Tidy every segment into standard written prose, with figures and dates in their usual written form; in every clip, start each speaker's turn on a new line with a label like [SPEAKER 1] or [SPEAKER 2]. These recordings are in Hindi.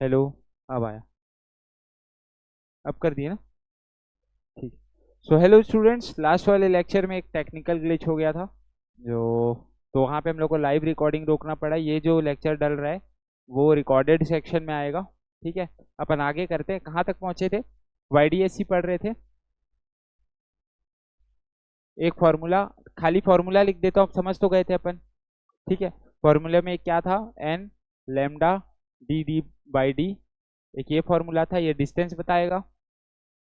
[SPEAKER 1] हेलो। अब आया। अब कर दिए ना। ठीक। सो हेलो स्टूडेंट्स, लास्ट वाले लेक्चर में एक टेक्निकल ग्लिच हो गया था जो तो वहाँ पे हम लोग को लाइव रिकॉर्डिंग रोकना पड़ा। ये जो लेक्चर डल रहा है वो रिकॉर्डेड सेक्शन में आएगा। ठीक है। अपन आगे करते हैं। कहाँ तक पहुँचे थे? वाईडीएससी पढ़ रहे थे। एक फॉर्मूला, खाली फॉर्मूला लिख देता हूँ, आप समझ तो गए थे अपन। ठीक है। फॉर्मूले में क्या था? N lambda D D by d. एक ये फॉर्मूला था, ये डिस्टेंस बताएगा।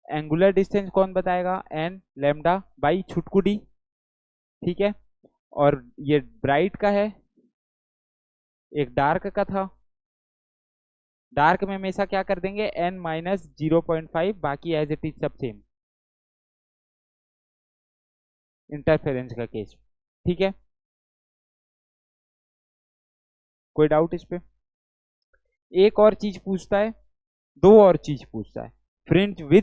[SPEAKER 1] एंगुलर डिस्टेंस कौन बताएगा? एन लेमडा बाई छुटकू डी। ठीक है। और ये ब्राइट का है। एक डार्क का था। डार्क में हमेशा क्या कर देंगे? एन माइनस 0.5, बाकी एज इट इज सब सेम। इंटरफेरेंस का केस। ठीक है। कोई डाउट इस पे? एक और चीज पूछता है, दो और चीज पूछता है। Fringe with.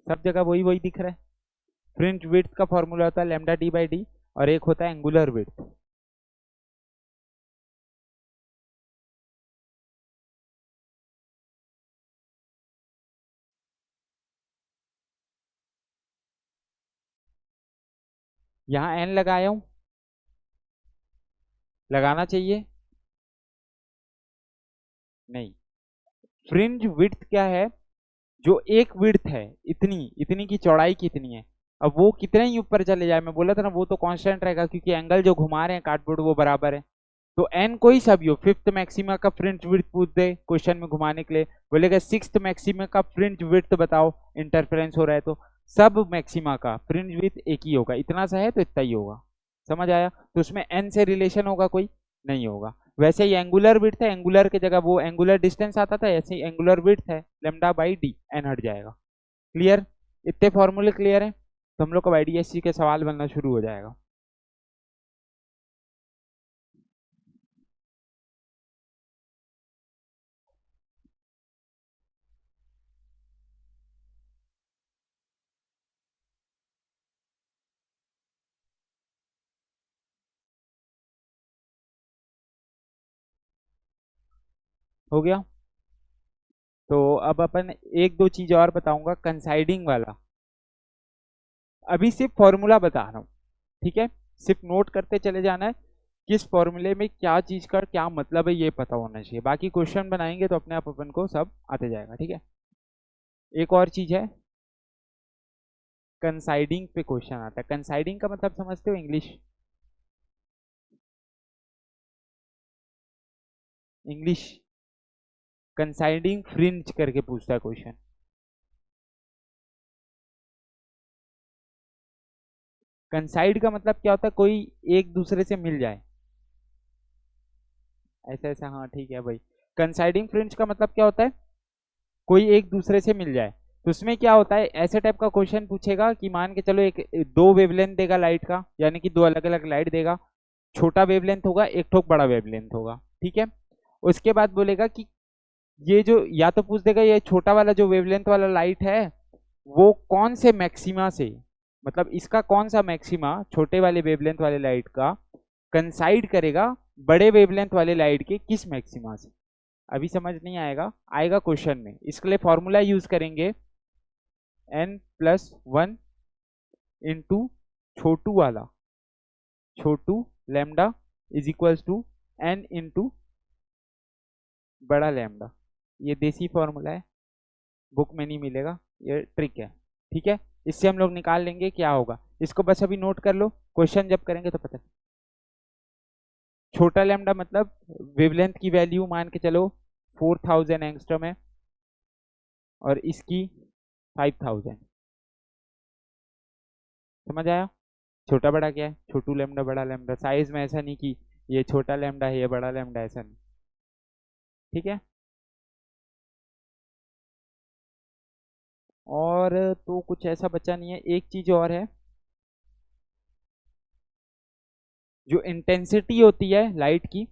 [SPEAKER 1] सब जगह वही वही दिख रहा है। फ्रिंज विड्थ का फॉर्मूला होता है लेमडा डी बाई डी, और एक होता है एंगुलर विड्थ। यहाँ एन लगाया हूं, लगाना चाहिए नहीं। फ्रिंज विड्थ क्या है? जो एक विड्थ है, इतनी इतनी की चौड़ाई कितनी है। अब वो कितने ही ऊपर चले जाए, मैं बोला था ना वो तो कांस्टेंट रहेगा, क्योंकि एंगल जो घुमा रहे हैं कार्डबोर्ड वो बराबर है। तो एन कोई सा भी हो, फिफ्थ मैक्सिमा का फ्रिंज विड्थ पूछ दे क्वेश्चन में घुमाने के लिए, बोलेगा सिक्स्थ मैक्सिमा का फ्रिंज विड्थ बताओ, इंटरफेरेंस हो रहा है तो सब मैक्सिमा का फ्रिंज विड्थ एक ही होगा। इतना सा है तो इतना ही होगा। समझ आया? तो उसमें एन से रिलेशन होगा कोई? नहीं होगा। वैसे ही एंगुलर विड्थ है, एंगुलर की जगह वो एंगुलर डिस्टेंस आता था, ऐसे ही एंगुलर विड्थ है लेमडा बाई डी, एन हट जाएगा। क्लियर? इतने फॉर्मूले क्लियर है तो हम लोग का आईडीएससी के सवाल बनना शुरू हो जाएगा। हो गया। तो अब अपन एक दो चीज और बताऊंगा कंसाइडिंग वाला। अभी सिर्फ फॉर्मूला बता रहा हूँ। ठीक है। सिर्फ नोट करते चले जाना है, किस फॉर्मूले में क्या चीज का क्या मतलब है ये पता होना चाहिए। बाकी क्वेश्चन बनाएंगे तो अपने आप अपन को सब आते जाएगा। ठीक है। एक और चीज है, कंसाइडिंग पे क्वेश्चन आता है। कंसाइडिंग का मतलब समझते हो? English, English. कंसाइडिंग फ्रिंज करके पूछता है क्वेश्चन। कंसाइड का मतलब क्या होता है? कोई एक दूसरे से मिल जाए, ऐसा ऐसा। हाँ ठीक है भाई। कंसाइडिंग फ्रिंज का मतलब क्या होता है? कोई एक दूसरे से मिल जाए। तो उसमें क्या होता है, ऐसे टाइप का क्वेश्चन पूछेगा कि मान के चलो एक दो वेवलेंथ देगा लाइट का, यानी कि दो अलग अलग लाइट देगा। छोटा वेवलेंथ होगा, एक ठोक बड़ा वेवलेंथ होगा। ठीक है। उसके बाद बोलेगा कि ये जो, या तो पूछ देगा ये छोटा वाला जो वेवलेंथ वाला लाइट है वो कौन से मैक्सिमा से, मतलब इसका कौन सा मैक्सिमा छोटे वाले वेवलेंथ वाले लाइट का कंसाइड करेगा बड़े वेवलेंथ वाले लाइट के किस मैक्सिमा से। अभी समझ नहीं आएगा, आएगा क्वेश्चन में। इसके लिए फॉर्मूला यूज करेंगे, n+1 इंटू छोटू वाला, छोटू lambda is equals to n into बड़ा लैम्डा। ये देसी फॉर्मूला है, बुक में नहीं मिलेगा, ये ट्रिक है। ठीक है। इससे हम लोग निकाल लेंगे क्या होगा। इसको बस अभी नोट कर लो, क्वेश्चन जब करेंगे तो पता। छोटा लैम्डा मतलब वेवलेंथ की वैल्यू मान के चलो 4000 एंगस्ट्रम है, और इसकी 5000। समझ आया? छोटा बड़ा क्या है? छोटू लैम्डा बड़ा लैम्डा, साइज में ऐसा नहीं कि ये छोटा लैम्डा है ये बड़ा लैम्डा, ऐसा नहीं। ठीक है। और तो कुछ ऐसा बचा नहीं है। एक चीज और है, जो इंटेंसिटी होती है लाइट की,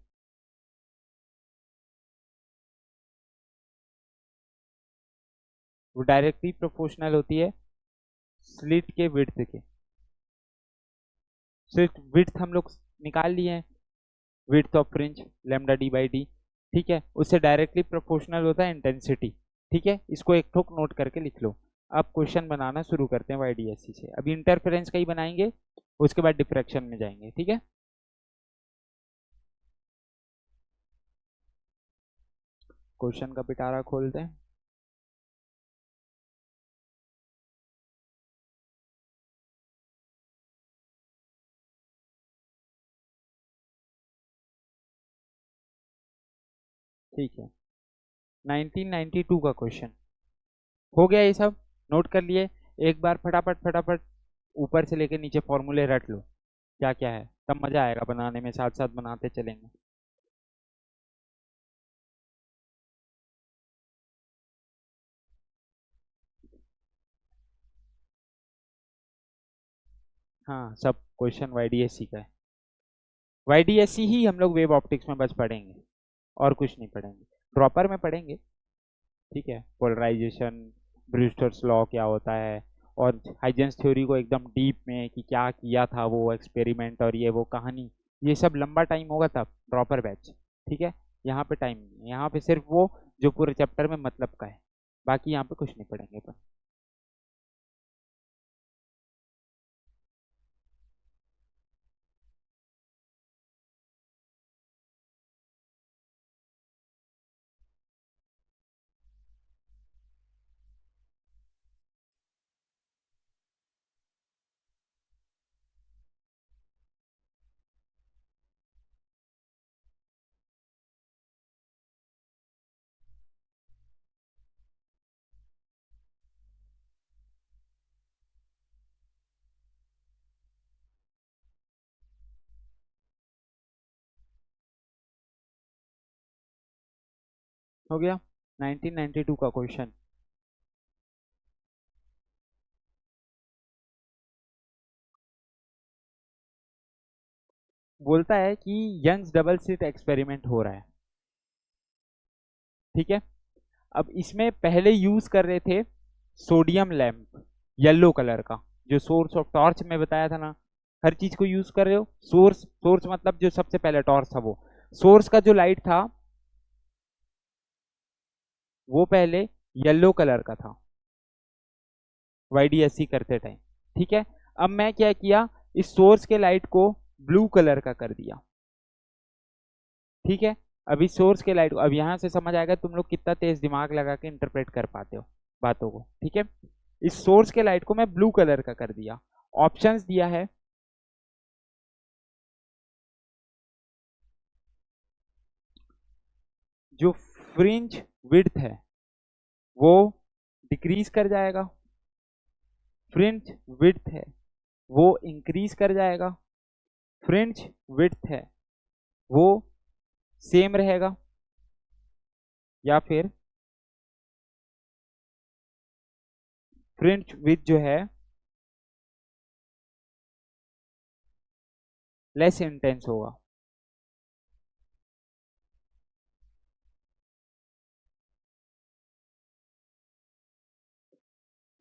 [SPEAKER 1] वो डायरेक्टली प्रोपोर्शनल होती है स्लिट के विड्थ के। स्लिट विड्थ हम लोग निकाल लिए हैं, width of fringe lambda D by D, ठीक है। उससे डायरेक्टली प्रोपोर्शनल होता है इंटेंसिटी, ठीक है। इसको एक ठोक नोट करके लिख लो। अब क्वेश्चन बनाना शुरू करते हैं वाईडीएससी से। अभी इंटरफेरेंस का ही बनाएंगे, उसके बाद डिफ्रैक्शन में जाएंगे, ठीक है। क्वेश्चन का पिटारा खोलते हैं। ठीक है, 1992 का क्वेश्चन हो गया। ये सब नोट कर लिए। एक बार फटाफट फटाफट ऊपर से लेके नीचे फॉर्मूले रट लो क्या क्या है, तब मजा आएगा बनाने में, साथ साथ बनाते चलेंगे। हाँ, सब क्वेश्चन वाईडीएससी का है। वाईडीएससी ही हम लोग वेव ऑप्टिक्स में बस पढ़ेंगे, और कुछ नहीं पढ़ेंगे। ड्रॉपर में पढ़ेंगे, ठीक है, पोलराइजेशन, ब्रूस्टर्स लॉ क्या होता है, और हाइजेंस थ्योरी को एकदम डीप में कि क्या किया था वो एक्सपेरिमेंट और ये वो कहानी, ये सब लंबा टाइम होगा तब ड्रॉपर बैच, ठीक है। यहाँ पे टाइम नहीं है, यहाँ पे सिर्फ वो जो पूरे चैप्टर में मतलब का है, बाकी यहाँ पे कुछ नहीं पढ़ेंगे अपन। हो गया 1992 का क्वेश्चन। बोलता है कि यंग्स डबल स्लिट एक्सपेरिमेंट हो रहा है, ठीक है। अब इसमें पहले यूज कर रहे थे सोडियम लैंप, येलो कलर का, जो सोर्स ऑफ टॉर्च में बताया था ना, हर चीज को यूज कर रहे हो। सोर्स, सोर्स मतलब जो सबसे पहले टॉर्च था, वो सोर्स का जो लाइट था वो पहले येलो कलर का था वाईडीएससी करते टाइम, ठीक है। अब मैं क्या किया, इस सोर्स के लाइट को ब्लू कलर का कर दिया, ठीक है। अभी सोर्स के लाइट को, अब यहां से समझ आएगा तुम लोग कितना तेज दिमाग लगा के इंटरप्रेट कर पाते हो बातों को, ठीक है। इस सोर्स के लाइट को मैं ब्लू कलर का कर दिया। ऑप्शंस दिया है, जो फ्रिंज विड्थ है वो डिक्रीज कर जाएगा, फ्रिंज विड्थ है वो इंक्रीज कर जाएगा, फ्रिंज विड्थ है वो सेम रहेगा, या फिर फ्रिंज विड्थ जो है लेस इंटेंस होगा।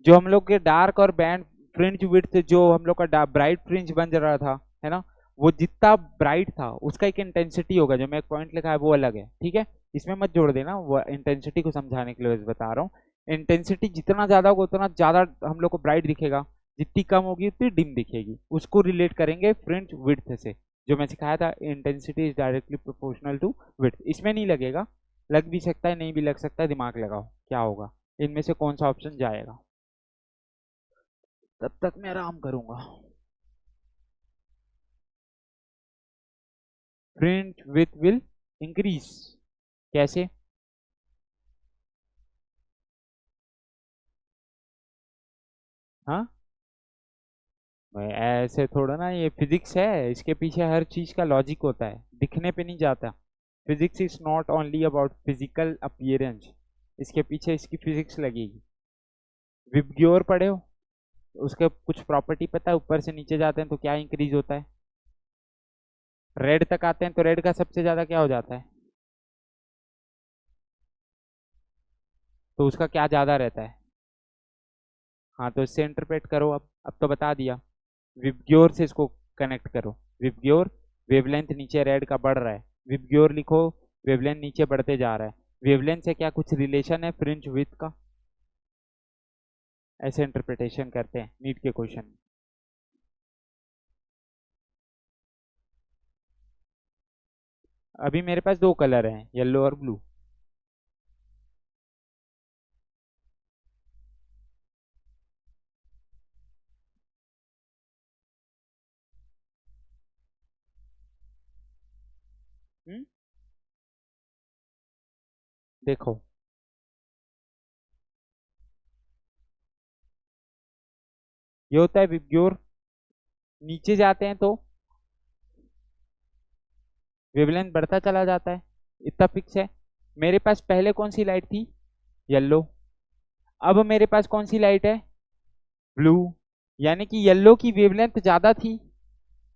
[SPEAKER 1] जो हम लोग के डार्क और बैंड फ्रिंज विड्थ, जो हम लोग का ब्राइट फ्रिंज बन रहा था, है ना, वो जितना ब्राइट था उसका एक इंटेंसिटी होगा, जो मैं एक पॉइंट लिखा है वो अलग है, ठीक है। इसमें मत जोड़ देना, वो इंटेंसिटी को समझाने के लिए बस बता रहा हूँ। इंटेंसिटी जितना ज्यादा होगा उतना ज्यादा हम लोग को ब्राइट दिखेगा, जितनी कम होगी उतनी डिम दिखेगी। उसको रिलेट करेंगे फ्रिंज विड्थ से, जो मैं सिखाया था, intensity is directly proportional to width. इसमें नहीं लगेगा, लग भी सकता है नहीं भी लग सकता है, दिमाग लगाओ क्या होगा, इनमें से कौन सा ऑप्शन जाएगा। तब तक मैं आराम करूंगा। फ्रिंज विथ विल इंक्रीज, कैसे? हाँ, भाई ऐसे थोड़ा ना, ये फिजिक्स है, इसके पीछे हर चीज का लॉजिक होता है, दिखने पे नहीं जाता। Physics is not only about physical appearance, इसके पीछे इसकी फिजिक्स लगेगी। विबग्योर पढ़े हो? उसके कुछ प्रॉपर्टी पता है, ऊपर से नीचे जाते हैं तो क्या इंक्रीज होता है, रेड तक आते हैं तो रेड का सबसे ज्यादा क्या हो जाता है, तो उसका क्या ज्यादा रहता है? हाँ तो इससे इंटरप्रेट करो। अब तो बता दिया। विबग्योर से इसको कनेक्ट करो। विबग्योर, वेवलेंथ नीचे रेड का बढ़ रहा है, विबग्योर लिखो, वेवलेंथ नीचे बढ़ते जा रहा है। वेवलेंथ से क्या कुछ रिलेशन है फ्रिंज विड्थ का? ऐसे इंटरप्रिटेशन करते हैं नीट के क्वेश्चन में। अभी मेरे पास दो कलर हैं, येलो और ब्लू। देखो, ये होता है विबग्योर, नीचे जाते हैं तो वेवलेंथ बढ़ता चला जाता है, इतना फिक्स है। मेरे पास पहले कौन सी लाइट थी? येलो। अब मेरे पास कौन सी लाइट है? ब्लू। यानी कि येलो की वेवलेंथ ज्यादा थी,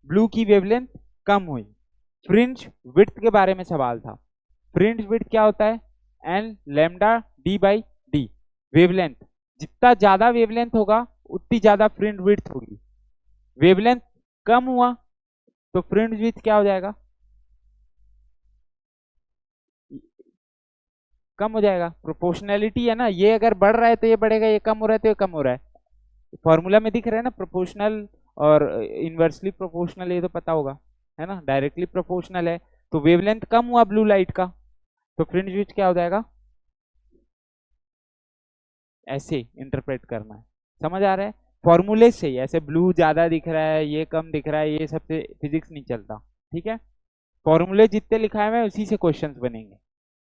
[SPEAKER 1] ब्लू की वेवलेंथ कम हुई। फ्रिंज विड्थ के बारे में सवाल था। फ्रिंज विड्थ क्या होता है? N lambda D by d. Wavelength, जितना ज्यादा वेवलेंथ होगा उतनी ज्यादा फ्रिंज विड्थ होगी। वेवलेंथ कम हुआ तो फ्रिंज विड्थ क्या हो जाएगा? कम हो जाएगा। प्रोपोर्शनैलिटी है ना, ये अगर बढ़ रहा है तो ये बढ़ेगा, ये कम हो रहा है तो ये कम हो रहा है। फॉर्मूला में दिख रहा है ना, प्रोपोर्शनल और इनवर्सली प्रोपोर्शनल, ये तो पता होगा, है ना। डायरेक्टली प्रोपोर्शनल है तो वेवलेंथ कम हुआ ब्लू लाइट का, तो फ्रिंज विड्थ क्या हो जाएगा? ऐसे इंटरप्रेट करना है, समझ आ रहा है? फॉर्मूले से ही ऐसे ब्लू ज्यादा दिख रहा है, ये कम दिख रहा है, ये सबसे फिजिक्स नहीं चलता। ठीक है, फॉर्मूले जितने लिखाए हुए हैं उसी से क्वेश्चंस बनेंगे।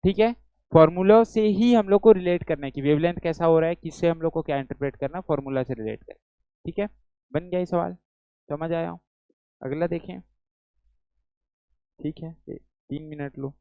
[SPEAKER 1] ठीक है, फॉर्मूला से ही हम लोग को रिलेट करना है कि वेवलेंथ कैसा हो रहा है, किससे हम लोग को क्या इंटरप्रेट करना है, फॉर्मूला से रिलेट करें। ठीक है, बन गया ये सवाल, समझ आया? अगला देखें। ठीक है, 3 मिनट लो।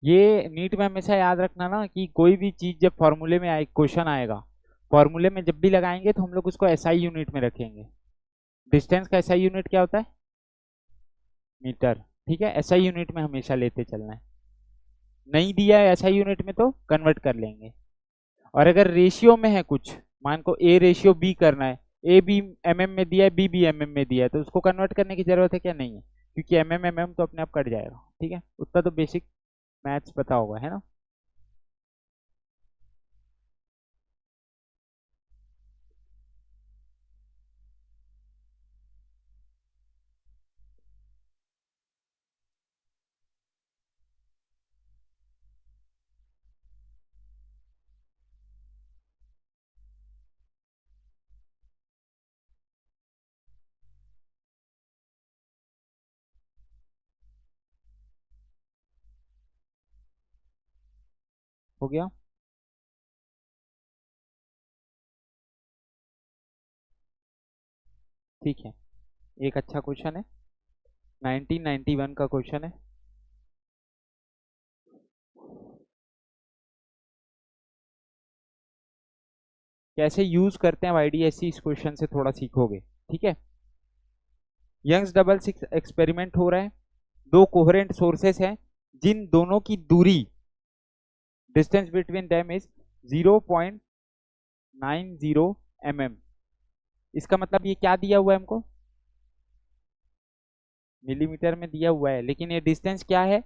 [SPEAKER 1] ये नीट में हमेशा याद रखना ना कि कोई भी चीज जब फॉर्मूले में आए, क्वेश्चन आएगा, फॉर्मूले में जब भी लगाएंगे तो हम लोग उसको एसआई यूनिट में रखेंगे। डिस्टेंस का एसआई यूनिट क्या होता है? मीटर। ठीक है, एसआई यूनिट में हमेशा लेते चलना है। नहीं दिया है एसआई यूनिट में तो कन्वर्ट कर लेंगे। और अगर रेशियो में है कुछ, मान को ए रेशियो बी करना है, ए बी एमएम में दिया है, बी बी एमएम में दिया है, तो उसको कन्वर्ट करने की जरूरत है क्या? नहीं है, क्योंकि एमएम एमएम तो अपने आप कट जाएगा। ठीक है, उतना तो बेसिक मैथ्स पता होगा, है ना। हो गया। ठीक है, एक अच्छा क्वेश्चन है, 1991 का क्वेश्चन है। कैसे यूज करते हैं आईडीएससी, इस क्वेश्चन से थोड़ा सीखोगे। ठीक है, यंग्स डबल सिक्स एक्सपेरिमेंट हो रहा है, दो कोहेरेंट सोर्सेस हैं जिन दोनों की दूरी, distance between them is 0.90 mm। इसका मतलब ये क्या दिया हुआ है हमको? मिलीमीटर में दिया हुआ है, लेकिन ये डिस्टेंस क्या है?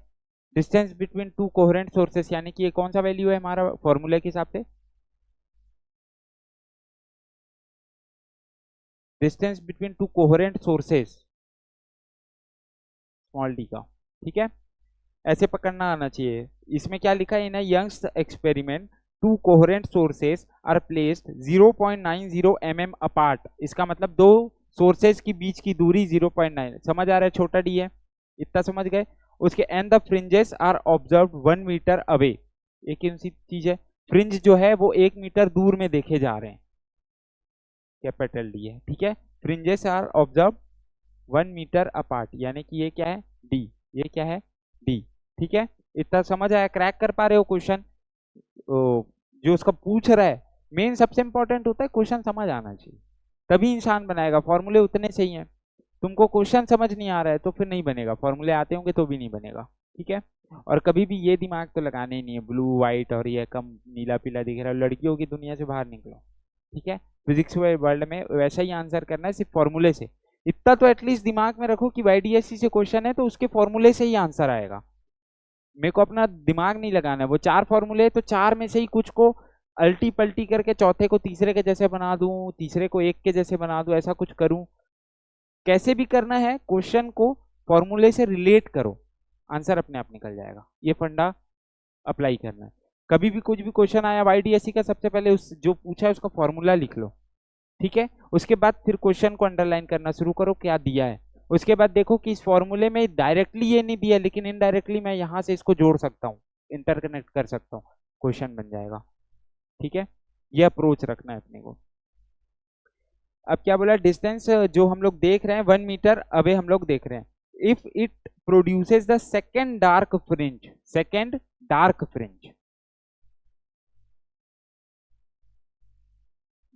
[SPEAKER 1] Distance between two coherent sources, यानी कि ये कौन सा वैल्यू है हमारा फॉर्मूला के हिसाब से? Distance between two coherent sources, small D का। ठीक है, ऐसे पकड़ना आना चाहिए। इसमें क्या लिखा है? In Young's experiment two coherent sources are placed 0.90 mm apart, इसका मतलब दो सोर्सेस की बीच की दूरी 0.9, समझ आ रहा है, छोटा डी है, इतना समझ गए। उसके and the fringes are observe 1 metre away, एक ही सी चीज है, फ्रिंज जो है वो 1 मीटर दूर में देखे जा रहे हैं, कैपिटल डी है, ठीक है। Fringes are observe 1 metre apart, यानी कि ये क्या है, डी, ये क्या है, डी, ठीक है। इतना समझ आया, क्रैक कर पा रहे हो क्वेश्चन जो उसका पूछ रहा है। मेन सबसे इंपॉर्टेंट होता है क्वेश्चन समझ आना चाहिए, तभी इंसान बनाएगा, फॉर्मूले उतने सही हैं। तुमको क्वेश्चन समझ नहीं आ रहा है तो फिर नहीं बनेगा, फॉर्मूले आते होंगे तो भी नहीं बनेगा, ठीक है। और कभी भी ये दिमाग तो लगाने ही नहीं है ब्लू व्हाइट और ये कम नीला पीला दिख रहा है, लड़कियों की दुनिया से बाहर निकलो, ठीक है। फिजिक्स वर्ल्ड में वैसा ही आंसर करना है, सिर्फ फॉर्मूले से। इतना तो एटलीस्ट दिमाग में रखो कि YDSC से क्वेश्चन है तो उसके फॉर्मूले से ही आंसर आएगा, मेरे को अपना दिमाग नहीं लगाना है। वो 4 फॉर्मूले तो 4 में से ही कुछ को अल्टी पल्टी करके चौथे को तीसरे के जैसे बना दूं, तीसरे को एक के जैसे बना दूं, ऐसा कुछ करूं, कैसे भी करना है, क्वेश्चन को फॉर्मूले से रिलेट करो, आंसर अपने आप निकल जाएगा, ये फंडा अप्लाई करना है। कभी भी कुछ भी क्वेश्चन आया YDSC का, सबसे पहले उस जो पूछा है उसका फॉर्मूला लिख लो, ठीक है। उसके बाद फिर क्वेश्चन को अंडरलाइन करना शुरू करो, क्या दिया है। उसके बाद देखो कि इस फॉर्मूले में डायरेक्टली ये नहीं दिया, लेकिन इनडायरेक्टली मैं यहाँ से इसको जोड़ सकता हूँ, इंटरकनेक्ट कर सकता हूँ, क्वेश्चन बन जाएगा, ठीक है। ये अप्रोच रखना है अपने को। अब क्या बोला, डिस्टेंस जो हम लोग देख रहे हैं 1 मीटर अवे हम लोग देख रहे हैं। If it produces the second dark fringe, second dark fringe,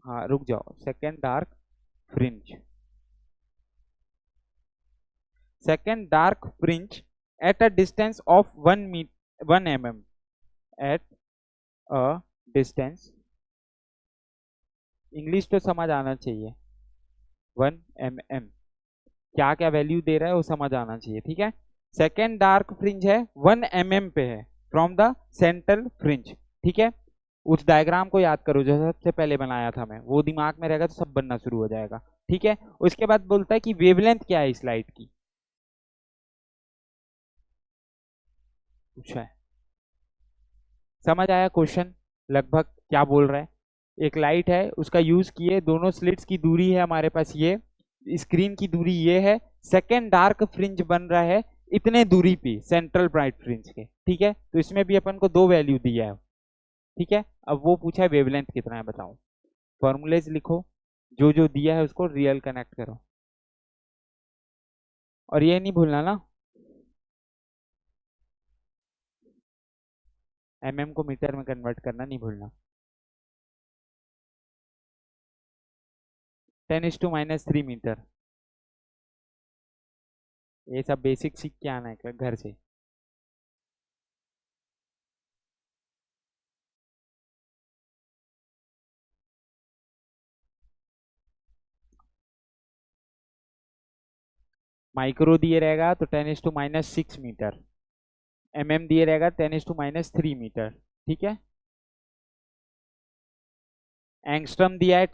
[SPEAKER 1] हाँ रुक जाओ, second dark fringe, second dark fringe at a distance of 1 mm, at a distance, English तो समझ आना चाहिए, 1 mm, क्या क्या वैल्यू दे रहा है वो समझ आना चाहिए, ठीक है। सेकेंड डार्क फ्रिंज है 1 mm पे है फ्रॉम द सेंट्रल फ्रिंज, ठीक है। उस डायग्राम को याद करो जो सबसे पहले बनाया था मैं, वो दिमाग में रहेगा तो सब बनना शुरू हो जाएगा, ठीक है। उसके बाद बोलता है कि वेवलेंथ क्या है इस लाइट की, पूछा है, समझ आया क्वेश्चन लगभग क्या बोल रहा है। एक लाइट है, उसका यूज किए, दोनों स्लिट्स की दूरी है हमारे पास ये, स्क्रीन की दूरी ये है, सेकेंड डार्क फ्रिंज बन रहा है इतने दूरी पे सेंट्रल ब्राइट फ्रिंज के, ठीक है। तो इसमें भी अपन को 2 वैल्यू दिया है, ठीक है। अब वो पूछा है वेवलेंथ कितना है बताओ, फॉर्मूलेज लिखो, जो जो दिया है उसको रियल कनेक्ट करो, और ये नहीं भूलना ना, को मीटर में कन्वर्ट करना नहीं भूलना। 10⁻³ मीटर, ये सब बेसिक सीख के आना है घर से। माइक्रो दिए रहेगा तो 10⁻⁶मीटर, दिए रहेगा 10⁻³ मीटर, ठीक है। एंगस्ट्रम दिया है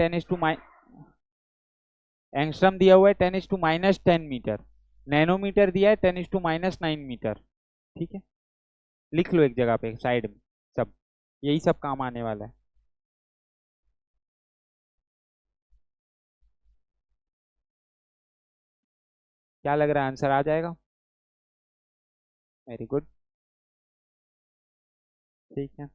[SPEAKER 1] एंगस्ट्रम दिया हुआ है 10⁻10 मीटर, नैनोमीटर दिया है 10⁻9 मीटर, ठीक है। लिख लो एक जगह पे साइड में, सब यही सब काम आने वाला है। क्या लग रहा है, आंसर आ जाएगा? वेरी गुड, ठीक है।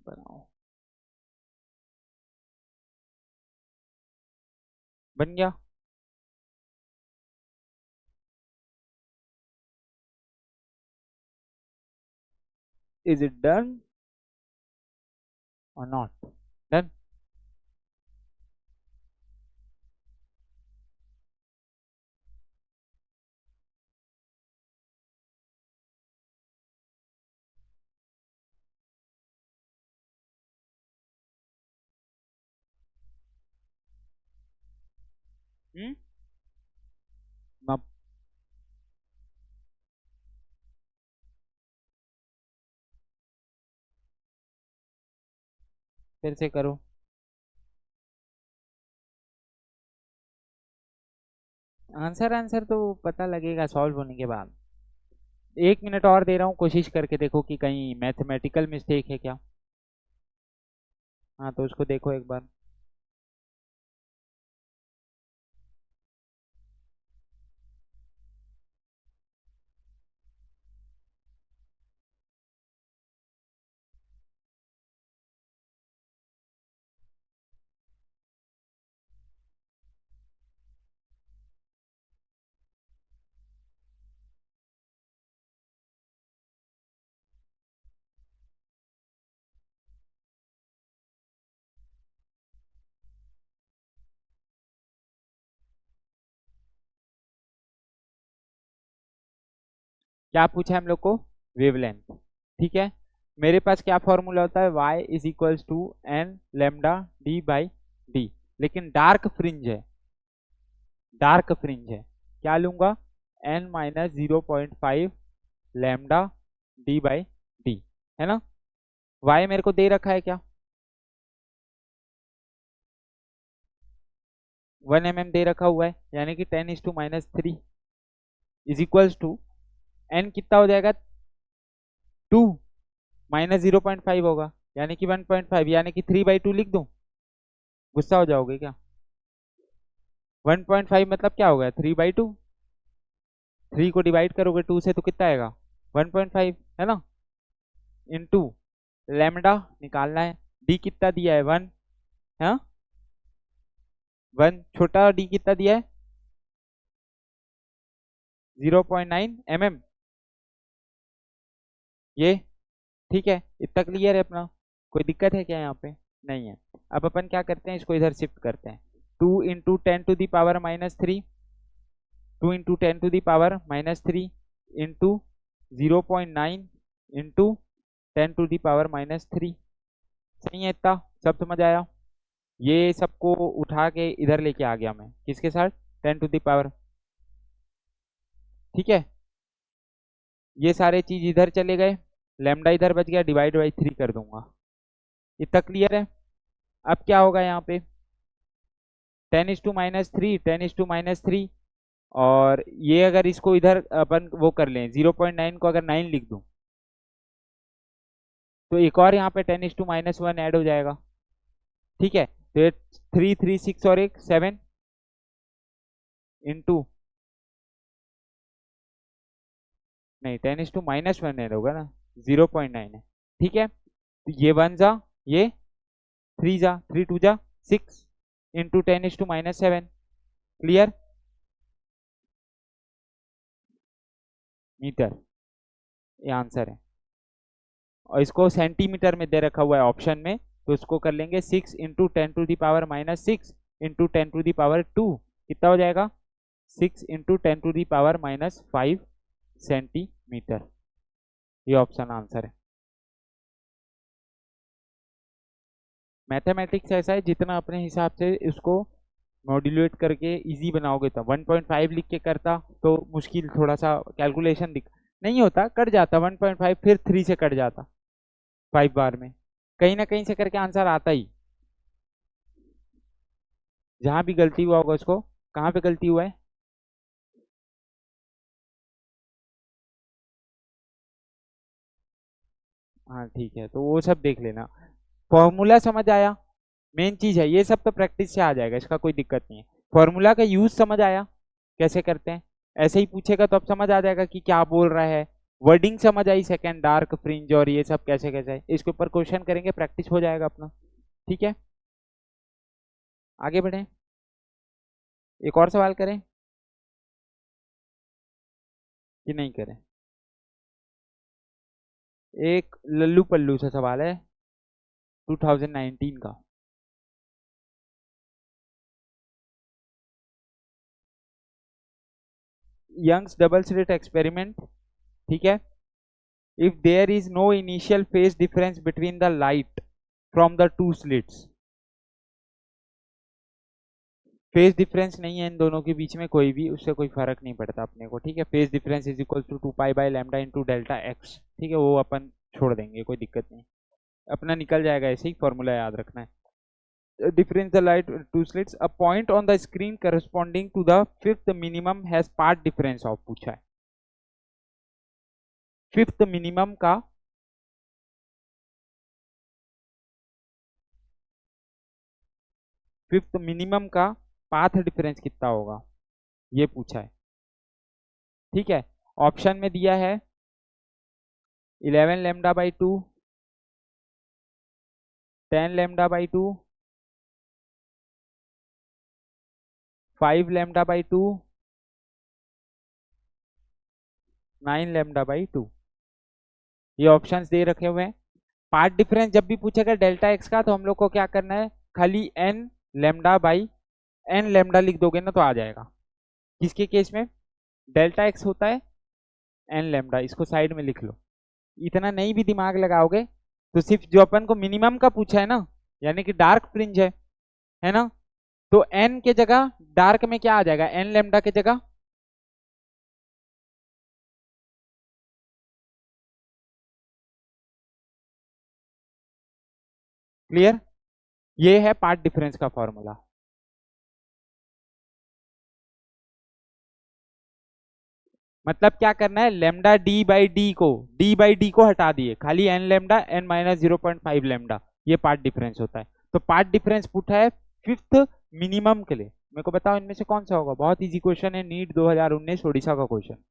[SPEAKER 1] बनाओ, बन गया। इज इट डन और नॉट डन? हम्म, मैं फिर से करो। आंसर आंसर तो पता लगेगा सॉल्व होने के बाद। 1 मिनट और दे रहा हूँ, कोशिश करके देखो कि कहीं मैथमेटिकल मिस्टेक है क्या। हाँ तो उसको देखो एक बार। क्या पूछा है हम लोग को? वेवलेंथ। ठीक है, मेरे पास क्या फॉर्मूला होता है? y is equals to n lambda D by d. लेकिन डार्क फ्रिंज है, डार्क फ्रिंज है, क्या लूंगा? n minus 0.5 lambda D by d, है ना। y मेरे को दे रखा है क्या? 1 mm दे रखा हुआ है, यानी कि 10⁻³ इज इक्वल्स टू n कितना हो जाएगा? 2 माइनस 0.5 होगा, यानी कि 1.5, यानी कि 3/2 लिख दूं? गुस्सा हो जाओगे क्या? 1.5 मतलब क्या होगा? 3/2। 3 को डिवाइड करोगे 2 से तो कितना आएगा? 1.5, है ना। इंटू लेमडा निकालना है, डी कितना दिया है? 1, हाँ 1। छोटा डी कितना दिया है? 0.9 mm। ये ठीक है, इतना क्लियर है अपना? कोई दिक्कत है क्या यहाँ पे? नहीं है। अब अपन क्या करते हैं, इसको इधर शिफ्ट करते हैं। 2 × 10⁻³ 2 × 10⁻³ इंटू 0.9 इंटू 10⁻³ सही है इतना? सब समझ आया? ये सबको उठा के इधर लेके आ गया मैं, किसके साथ? 10⁻। ठीक है, ये सारे चीज इधर चले गए, लेमडा इधर बच गया, डिवाइड बाई 3 कर दूंगा। इतना क्लियर है? अब क्या होगा यहाँ पे? 10⁻³ 10⁻³ और ये अगर इसको इधर अपन वो कर लें, 0.9 को अगर 9 लिख दूं तो एक और यहाँ पे 10⁻1 ऐड हो जाएगा। ठीक है, तो ये 3 3 6 और एक 7 इंटू, नहीं 10⁻1 ऐड होगा ना, 0.9 है। ठीक है, तो ये 1 जा, ये 3 जा, 3 2 जा 6 इंटू 10⁻7। क्लियर? मीटर, ये आंसर है। और इसको सेंटीमीटर में दे रखा हुआ है ऑप्शन में, तो इसको कर लेंगे 6 इंटू 10⁻⁻6 इंटू 10⁻²। कितना हो जाएगा? 6 इंटू 10⁻⁻5 सेंटीमीटर। ये ऑप्शन आंसर है। मैथमेटिक्स ऐसा है, जितना अपने हिसाब से इसको मॉड्यूलेट करके इजी बनाओगे तो 1.5 लिख के करता तो मुश्किल, थोड़ा सा कैलकुलेशन दिख नहीं होता, कट जाता 1.5, फिर 3 से कट जाता 5 बार में, कहीं ना कहीं से करके आंसर आता ही। जहां भी गलती हुआ होगा उसको, कहाँ पे गलती हुआ है? हाँ ठीक है, तो वो सब देख लेना। फॉर्मूला समझ आया? मेन चीज है, ये सब तो प्रैक्टिस से आ जाएगा, इसका कोई दिक्कत नहीं है। फॉर्मूला का यूज समझ आया कैसे करते हैं? ऐसे ही पूछेगा तो अब समझ आ जाएगा कि क्या बोल रहा है, वर्डिंग समझ आई, सेकंड डार्क फ्रिंज और ये सब कैसे कैसे है, इसके ऊपर क्वेश्चन करेंगे, प्रैक्टिस हो जाएगा अपना। ठीक है, आगे बढ़े, एक और सवाल करें कि नहीं करें? एक लल्लू पल्लू सा सवाल है 2019 का। यंग्स डबल स्लिट एक्सपेरिमेंट, ठीक है। If there is no initial phase difference between the light from the two slits, phase difference नहीं है इन दोनों के बीच में कोई भी, उससे कोई फर्क नहीं पड़ता अपने को, ठीक है। Phase difference is equal to 2 pi lambda into delta x, ठीक है, वो अपन छोड़ देंगे, कोई दिक्कत नहीं, अपना निकल जाएगा, ऐसे ही फॉर्मूला याद रखना है। Difference the light two slits, a point on the screen corresponding to the fifth minimum has path difference of, पूछा है फिफ्थ मिनिमम का, फिफ्थ मिनिमम का पाथ डिफरेंस कितना होगा, ये पूछा है, ठीक है। ऑप्शन में दिया है 11 लैम्डा/2, 10 लैम्डा/2, 5 लैम्डा/2, 9 लैम्डा/2, ये ऑप्शंस दे रखे हुए हैं। पार्ट डिफरेंस जब भी पूछेगा डेल्टा एक्स का, तो हम लोग को क्या करना है, खाली n लैम्डा लिख दोगे ना तो आ जाएगा। किसके केस में डेल्टा एक्स होता है n लैम्डा, इसको साइड में लिख लो। इतना नहीं भी दिमाग लगाओगे तो सिर्फ जो अपन को मिनिमम का पूछा है ना, यानी कि डार्क फ्रिंज है ना, तो n के जगह डार्क में क्या आ जाएगा, n लैम्डा के जगह, क्लियर। ये है पार्ट डिफरेंस का फॉर्मूला। मतलब क्या करना है, लेमडा डी बाई डी को हटा दिए, खाली n लैम्डा n-0.5 लैम्डा, ये पार्ट डिफरेंस होता है। तो पार्ट डिफरेंस पूछा है फिफ्थ मिनिमम के लिए, मेरे को बताओ इनमें से कौन सा होगा। बहुत इजी क्वेश्चन है, नीट 2019 ओडिशा का क्वेश्चन।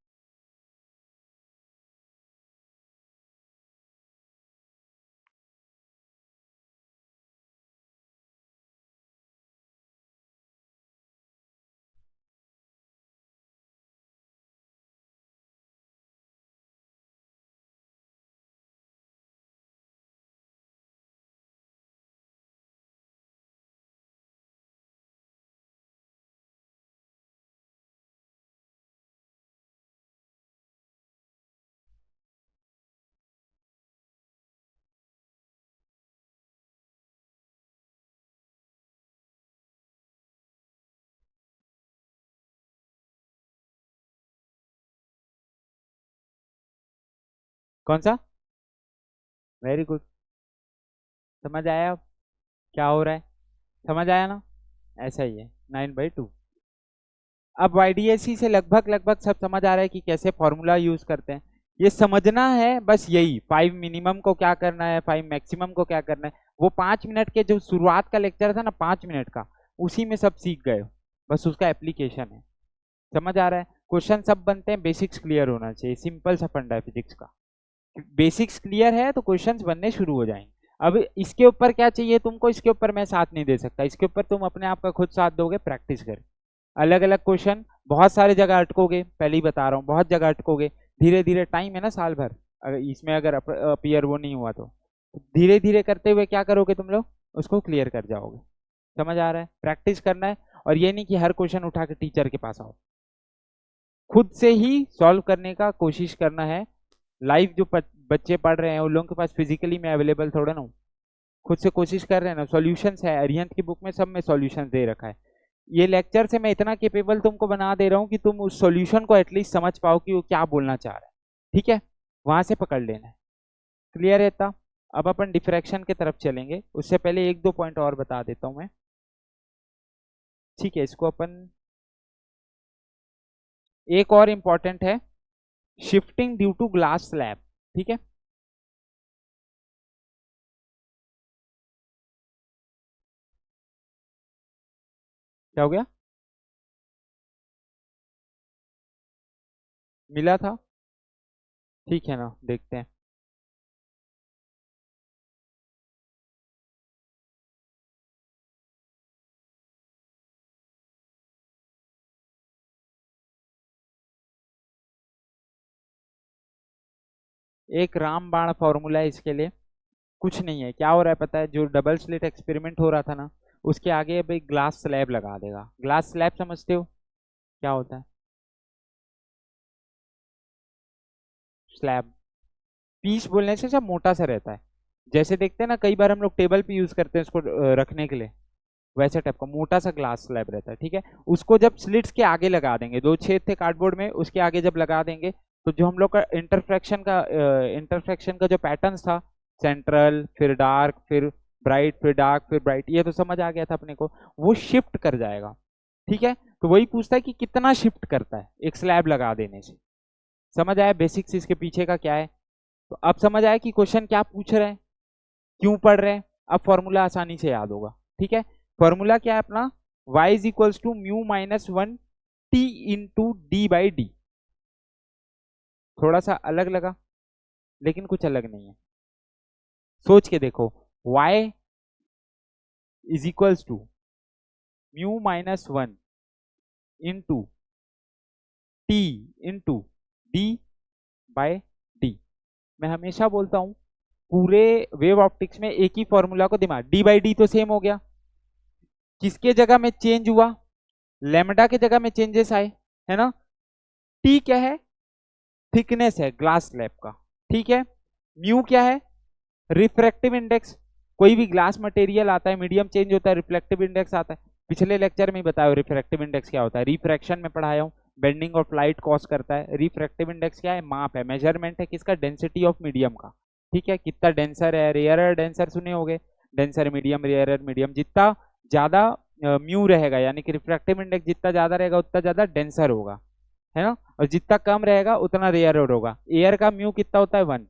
[SPEAKER 1] कौन सा, वेरी गुड, समझ आया अब क्या हो रहा है, समझ आया ना, ऐसा ही है 9/2। अब YDSC से लगभग लगभग सब समझ आ रहा है कि कैसे फॉर्मूला यूज करते हैं, ये समझना है बस, यही 5 मिनिमम को क्या करना है, 5 मैक्सिमम को क्या करना है। वो 5 मिनट के जो शुरुआत का लेक्चर था ना 5 मिनट का, उसी में सब सीख गए हो, बस उसका एप्लीकेशन है। समझ आ रहा है, क्वेश्चन सब बनते हैं, बेसिक्स क्लियर होना चाहिए, सिंपल सा फंडा है फिजिक्स का। बेसिक्स क्लियर है तो क्वेश्चंस बनने शुरू हो जाएंगे। अब इसके ऊपर क्या चाहिए तुमको, इसके ऊपर मैं साथ नहीं दे सकता, इसके ऊपर तुम अपने आप का खुद साथ दोगे, प्रैक्टिस कर, अलग अलग क्वेश्चन, बहुत सारे जगह अटकोगे, पहले ही बता रहा हूँ, बहुत जगह अटकोगे। धीरे धीरे, टाइम है ना साल भर, अगर इसमें अगर अपीयर वो नहीं हुआ तो धीरे धीरे करते हुए क्या करोगे तुम लोग, उसको क्लियर कर जाओगे। समझ आ रहा है, प्रैक्टिस करना है, और ये नहीं कि हर क्वेश्चन उठा के टीचर के पास आओ, खुद से ही सॉल्व करने का कोशिश करना है। लाइव जो बच्चे पढ़ रहे हैं उन लोगों के पास फिजिकली मैं अवेलेबल थोड़ा ना हूँ, खुद से कोशिश कर रहे हैं ना, सॉल्यूशंस है, अरिहंत की बुक में सब में सॉल्यूशंस दे रखा है। ये लेक्चर से मैं इतना केपेबल तुमको बना दे रहा हूँ कि तुम उस सॉल्यूशन को एटलीस्ट समझ पाओ कि वो क्या बोलना चाह रहा है, ठीक है, वहां से पकड़ लेना है। क्लियर है था। अब अपन डिफ्रैक्शन की तरफ चलेंगे, उससे पहले एक दो पॉइंट और बता देता हूँ मैं, ठीक है। इसको अपन, एक और इम्पॉर्टेंट है, shifting due to glass slab, ठीक है। क्या हो गया, मिला था, ठीक है ना, देखते हैं। एक रामबाण फॉर्मूला है इसके लिए, कुछ नहीं है। क्या हो रहा है पता है, जो डबल स्लिट एक्सपेरिमेंट हो रहा था ना, उसके आगे अब एक ग्लास स्लैब लगा देगा। ग्लास स्लैब समझते हो क्या होता है? स्लैब, पीस बोलने से सब मोटा सा रहता है। जैसे देखते हैं ना, कई बार हम लोग टेबल पे यूज करते हैं उसको रखने के लिए, वैसे टाइप का मोटा सा ग्लास स्लैब रहता है। ठीक है, उसको जब स्लिट्स के आगे लगा देंगे, दो छेद थे कार्डबोर्ड में, उसके आगे जब लगा देंगे, तो जो हम लोग का इंटरफ्रैक्शन का जो पैटर्न था, सेंट्रल फिर डार्क फिर ब्राइट फिर डार्क फिर ब्राइट, ये तो समझ आ गया था अपने को, वो शिफ्ट कर जाएगा। ठीक है, तो वही पूछता है कि कितना शिफ्ट करता है एक स्लैब लगा देने से। समझ आया बेसिक्स इसके पीछे का क्या है? तो अब समझ आया कि क्वेश्चन क्या पूछ रहे हैं, क्यों पढ़ रहे हैं। अब फॉर्मूला आसानी से याद होगा। ठीक है, फॉर्मूला क्या है अपना, y is equals to mu minus one t into D by d. थोड़ा सा अलग लगा, लेकिन कुछ अलग नहीं है। सोच के देखो, y is equals to mu minus one into t into D by d. मैं हमेशा बोलता हूं, पूरे वेव ऑप्टिक्स में एक ही फॉर्मूला को दिमाग, डी बाई डी तो सेम हो गया, किसके जगह में चेंज हुआ, लेमडा के जगह में चेंजेस आए, है ना। टी क्या है, थिकनेस है ग्लास स्लैब का। ठीक है, म्यू क्या है, रिफ्रैक्टिव इंडेक्स। कोई भी ग्लास मटेरियल आता है, मीडियम चेंज होता है, रिफ्लेक्टिव इंडेक्स आता है। पिछले लेक्चर में ही बताया रिफ्रैक्टिव इंडेक्स क्या होता है, रिफ्रैक्शन में पढ़ाया हूँ, बेंडिंग ऑफ लाइट कॉज करता है। रिफ्रैक्टिव इंडेक्स क्या है, माप है, मेजरमेंट है किसका, डेंसिटी ऑफ मीडियम का। ठीक है, कितना डेंसर है, रेयरर डेंसर सुने होगे, डेंसर मीडियम रेयरर मीडियम, जितना ज्यादा म्यू रहेगा, यानी कि रिफ्रैक्टिव इंडेक्स जितना ज्यादा रहेगा उतना ज्यादा डेंसर होगा, है ना। और जितना कम रहेगा उतना रेयरर होगा। एयर का म्यू कितना होता है, 1,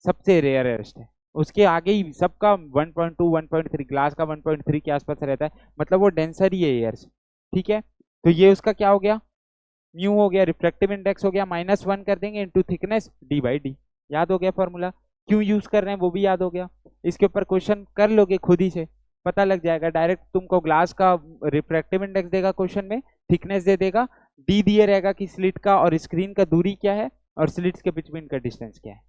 [SPEAKER 1] सबसे रेयरेस्ट है। उसके आगे ही सबका 1.2 1.3, ग्लास का 1.3 के आसपास रहता है, मतलब वो डेंसर ही है एयर से। ठीक है, तो ये उसका क्या हो गया, म्यू हो गया, रिफ्रैक्टिव इंडेक्स हो गया, -1 कर देंगे into thickness D by D. याद हो गया फॉर्मूला, क्यों यूज कर रहे हैं वो भी याद हो गया। इसके ऊपर क्वेश्चन कर लोगे खुद ही से, पता लग जाएगा। डायरेक्ट तुमको ग्लास का रिफ्रैक्टिव इंडेक्स देगा क्वेश्चन में, थिकनेस दे देगा, डी दिए रहेगा कि स्लिट का और स्क्रीन का दूरी क्या है, और स्लिट्स के बीच में इनका डिस्टेंस क्या है।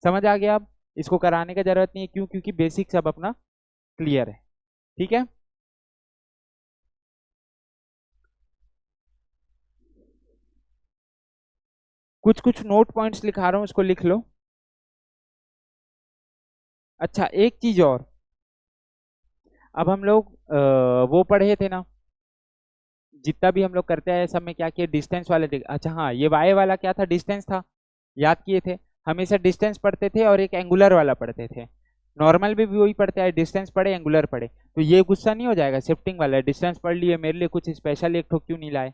[SPEAKER 1] समझ आ गया? अब इसको कराने का जरूरत नहीं है, क्यों, क्योंकि बेसिक सब अपना क्लियर है। ठीक है, कुछ कुछ नोट पॉइंट्स लिखा रहा हूं, इसको लिख लो। अच्छा, एक चीज और, अब हम लोग वो पढ़े थे ना, जितना भी हम लोग करते हैं सब में क्या किया, डिस्टेंस वाले अच्छा हाँ, ये वाई वाला क्या था, डिस्टेंस था, याद किए थे। हमेशा डिस्टेंस पढ़ते थे और एक एंगुलर वाला पढ़ते थे। नॉर्मल भी वही पढ़ते हैं, डिस्टेंस पढ़े एंगुलर पढ़े, तो ये गुस्सा नहीं हो जाएगा, शिफ्टिंग वाला है, डिस्टेंस पढ़ लिए, मेरे लिए कुछ स्पेशल एक ठो क्यों नहीं लाए,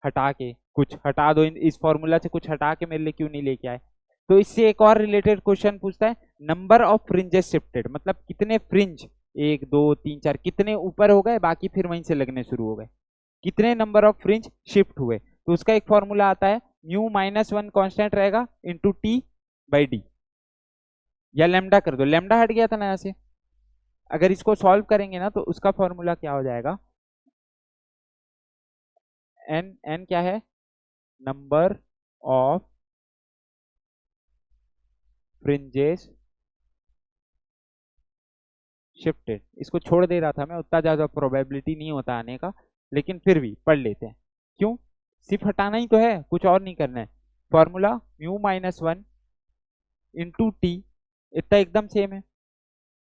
[SPEAKER 1] हटा के कुछ हटा दो, इस फॉर्मूला से कुछ हटा के मेरे लिए क्यों नहीं लेके आए। तो इससे एक और रिलेटेड क्वेश्चन पूछता है, नंबर ऑफ फ्रिंजेस शिफ्टेड, मतलब कितने फ्रिंज, 1 2 3 4, कितने ऊपर हो गए, बाकी फिर वहीं से लगने शुरू हो गए, कितने नंबर ऑफ फ्रिंज शिफ्ट हुए। तो उसका एक फॉर्मूला आता है, म्यू -1 कांस्टेंट रहेगा इंटू टी बाई डी, या लेमडा कर दो, लेमडा हट गया था ना यहाँ से। अगर इसको सॉल्व करेंगे ना, तो उसका फॉर्मूला क्या हो जाएगा, एन, एन क्या है, नंबर ऑफ फ्रिंजेस शिफ्टेड। इसको छोड़ दे रहा था मैं, उतना ज्यादा प्रोबेबिलिटी नहीं होता आने का, लेकिन फिर भी पढ़ लेते हैं। क्यों, सिर्फ हटाना ही तो है, कुछ और नहीं करना है। फॉर्मूला म्यू-1 इंटू टी, इतना एकदम सेम है,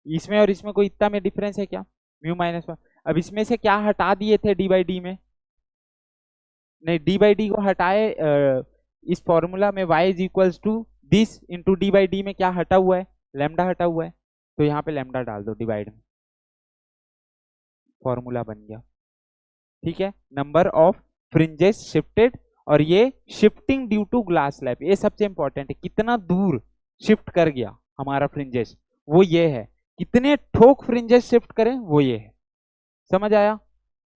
[SPEAKER 1] इसमें और इसमें कोई इतना में डिफरेंस है क्या, म्यू-1। अब इसमें से क्या हटा दिए थे डी बाई डी में, नहीं, डी बाई डी को हटाए, इस फॉर्मूला में y is equals to this into D by d में क्या हटा हुआ है, लेमडा हटा हुआ है, तो यहाँ पे लेमडा डाल दो डिवाइड में, फॉर्मूला बन गया। ठीक है, नंबर ऑफ फ्रिंजेस शिफ्टेड, और ये shifting due to glass slab, ये सबसे इंपॉर्टेंट है, कितना दूर शिफ्ट कर गया हमारा फ्रिंजेस, वो ये है, कितने ठोक फ्रिंजेस शिफ्ट करें, वो ये है। समझ आया,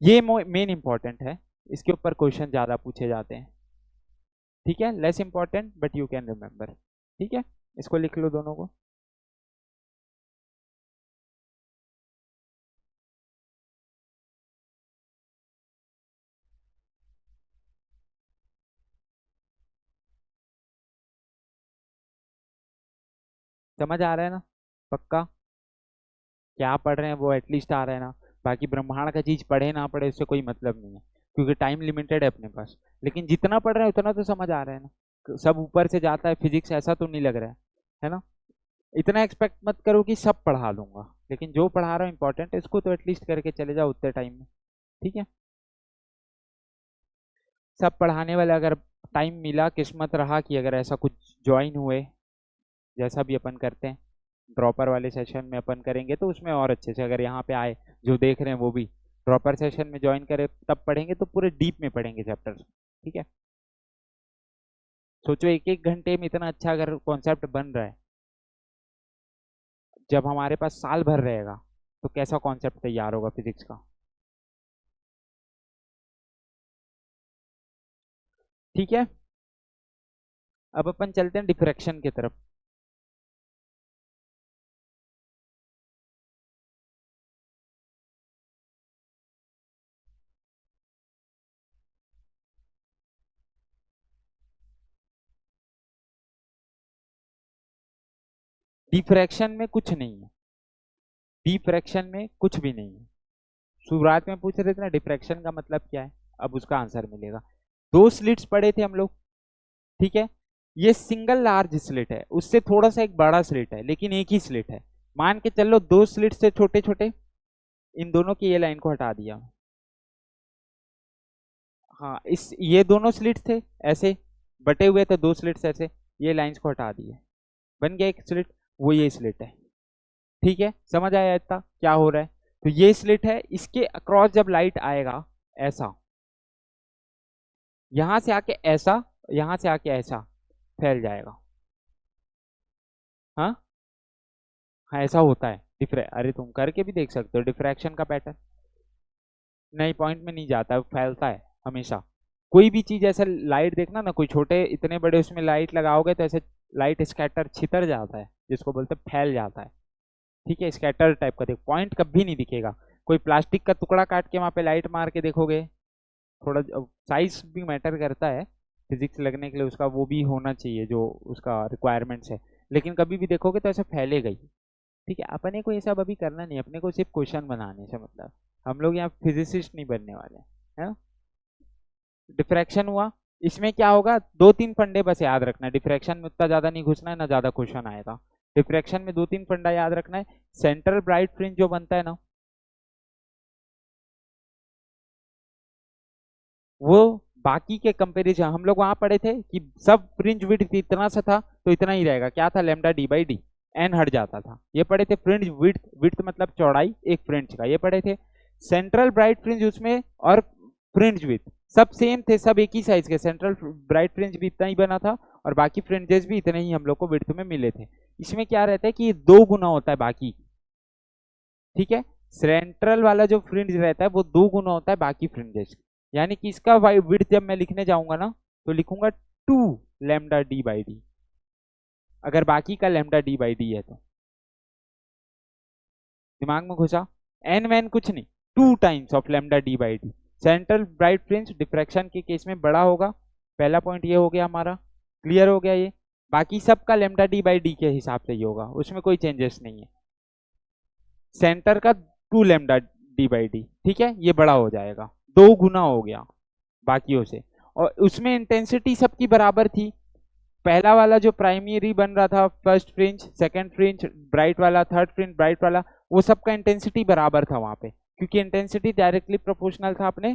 [SPEAKER 1] ये मेन इंपॉर्टेंट है, इसके ऊपर क्वेश्चन ज्यादा पूछे जाते हैं। ठीक है, less important but you can remember. ठीक है, इसको लिख लो दोनों को। समझ आ रहा है ना? पक्का? क्या पढ़ रहे हैं वो एटलीस्ट आ रहा है ना? बाकी ब्रह्मांड का चीज पढ़े ना पढ़े उससे कोई मतलब नहीं है, क्योंकि टाइम लिमिटेड है अपने पास। लेकिन जितना पढ़ रहे हैं उतना तो समझ आ रहा है ना। सब ऊपर से जाता है फिजिक्स, ऐसा तो नहीं लग रहा है ना? इतना एक्सपेक्ट मत करो कि सब पढ़ा दूंगा, लेकिन जो पढ़ा रहा हूँ इंपॉर्टेंट है इसको तो एटलीस्ट करके चले जाओ उतने टाइम में। ठीक है, सब पढ़ाने वाला अगर टाइम मिला, किस्मत रहा कि अगर ऐसा कुछ ज्वाइन हुए, जैसा भी अपन करते हैं ड्रॉपर वाले सेशन में अपन करेंगे तो उसमें और अच्छे से अगर यहाँ पे आए, जो देख रहे हैं वो भी ड्रॉपर सेशन में ज्वाइन करे तब पढ़ेंगे तो पूरे डीप में पढ़ेंगे चैप्टर्स। ठीक है, सोचो एक एक घंटे में इतना अच्छा अगर कॉन्सेप्ट बन रहा है, जब हमारे पास साल भर रहेगा तो कैसा कॉन्सेप्ट तैयार होगा फिजिक्स का। ठीक है, अब अपन चलते हैं डिफ्रैक्शन की तरफ। डिफ्रैक्शन में कुछ नहीं है, डिफ्रैक्शन में कुछ भी नहीं है। शुरुआत में पूछ रहे थे ना डिफ्रैक्शन का मतलब क्या है, अब उसका आंसर मिलेगा। दो स्लिट्स पढ़े थे हम लोग, ठीक है? ये सिंगल लार्ज स्लिट है, उससे थोड़ा सा एक बड़ा स्लिट है, लेकिन एक ही स्लिट है। मान के चलो दो स्लिट से छोटे छोटे, इन दोनों की ये लाइन को हटा दिया। हाँ, इस ये दोनों स्लिट थे ऐसे बटे हुए थे, दो स्लिट्स ऐसे, ये लाइंस को हटा दिए, बन गया एक स्लिट। वो ये स्लिट है। ठीक है, समझ आया इतना क्या हो रहा है? तो ये स्लिट है, इसके अक्रॉस जब लाइट आएगा ऐसा, यहां से आके ऐसा, यहां से आके ऐसा फैल जाएगा। हाँ हाँ, ऐसा होता है डिफ्रे अरे तुम करके भी देख सकते हो डिफ्रैक्शन का पैटर्न। नहीं, पॉइंट में नहीं जाता है, फैलता है हमेशा। कोई भी चीज ऐसे लाइट देखना ना, कोई छोटे इतने बड़े उसमें लाइट लगाओगे तो ऐसे लाइट स्कैटर छितर जाता है, जिसको बोलते हैं फैल जाता है। ठीक है, स्कैटर टाइप का देख, पॉइंट कभी नहीं दिखेगा। कोई प्लास्टिक का टुकड़ा काट के वहां पे लाइट मार के देखोगे, थोड़ा साइज भी मैटर करता है फिजिक्स लगने के लिए, उसका वो भी होना चाहिए जो उसका रिक्वायरमेंट्स है, लेकिन कभी भी देखोगे तो ऐसे फैलेगा ही। ठीक है, अपने को ये सब अभी करना नहीं, अपने को सिर्फ क्वेश्चन बनाने से मतलब, हम लोग यहाँ फिजिसिस्ट नहीं बनने वाले है ना? डिफ्रैक्शन हुआ, इसमें क्या होगा, दो तीन फंडे बस याद रखना है। डिफ्रैक्शन में उतना ज्यादा नहीं घुसना है, ना ज्यादा क्वेश्चन आएगा। डिफ्रैक्शन में दो तीन फंडा याद रखना है। सेंट्रल ब्राइट फ्रिंज जो बनता है ना, वो बाकी के कंपेरिजन हम लोग वहां पढ़े थे कि सब फ्रिंज विड्थ इतना सा था तो इतना ही रहेगा, क्या था, lambda D by d, n हट जाता था। ये पढ़े थे फ्रिंज विड्थ, विड्थ मतलब चौड़ाई एक फ्रिंज का, ये पढ़े थे। सेंट्रल ब्राइट फ्रिंज उसमें और फ्रिंज विड्थ सब सेम थे, सब एक ही साइज के। सेंट्रल ब्राइट फ्रिंज भी इतना ही बना था और बाकी फ्रिंजेस भी इतने ही हम लोग को विड्थ में मिले थे। इसमें क्या रहता है कि ये दो गुना होता है बाकी। ठीक है, सेंट्रल वाला जो फ्रिंज रहता है वो दो गुना होता है बाकी फ्रिंजेस, यानी कि इसका विड्थ जब मैं लिखने जाऊंगा ना तो लिखूंगा 2 लैम्डा डी बाई डी, अगर बाकी का लैम्डा डी बाई डी है तो। दिमाग में घुसा? एन वैन कुछ नहीं, 2 times of lambda D by D. Central bright fringe diffraction के केस में बड़ा होगा, पहला पॉइंट ये हो गया हमारा, क्लियर हो गया ये। बाकी सबका लैम्डा डी बाई डी के हिसाब से ही होगा, उसमें कोई चेंजेस नहीं है। सेंटर का 2 लैम्डा डी बाई डी, ठीक है, ये बड़ा हो जाएगा, दो गुना हो गया बाकियों से। और उसमें इंटेंसिटी सबकी बराबर थी। पहला वाला जो प्राइमरी बन रहा था, first fringe, second fringe bright वाला, थर्ड फ्रिंज ब्राइट वाला, वो सबका इंटेंसिटी बराबर था वहां पे, क्योंकि इंटेंसिटी डायरेक्टली प्रोपोर्शनल था अपने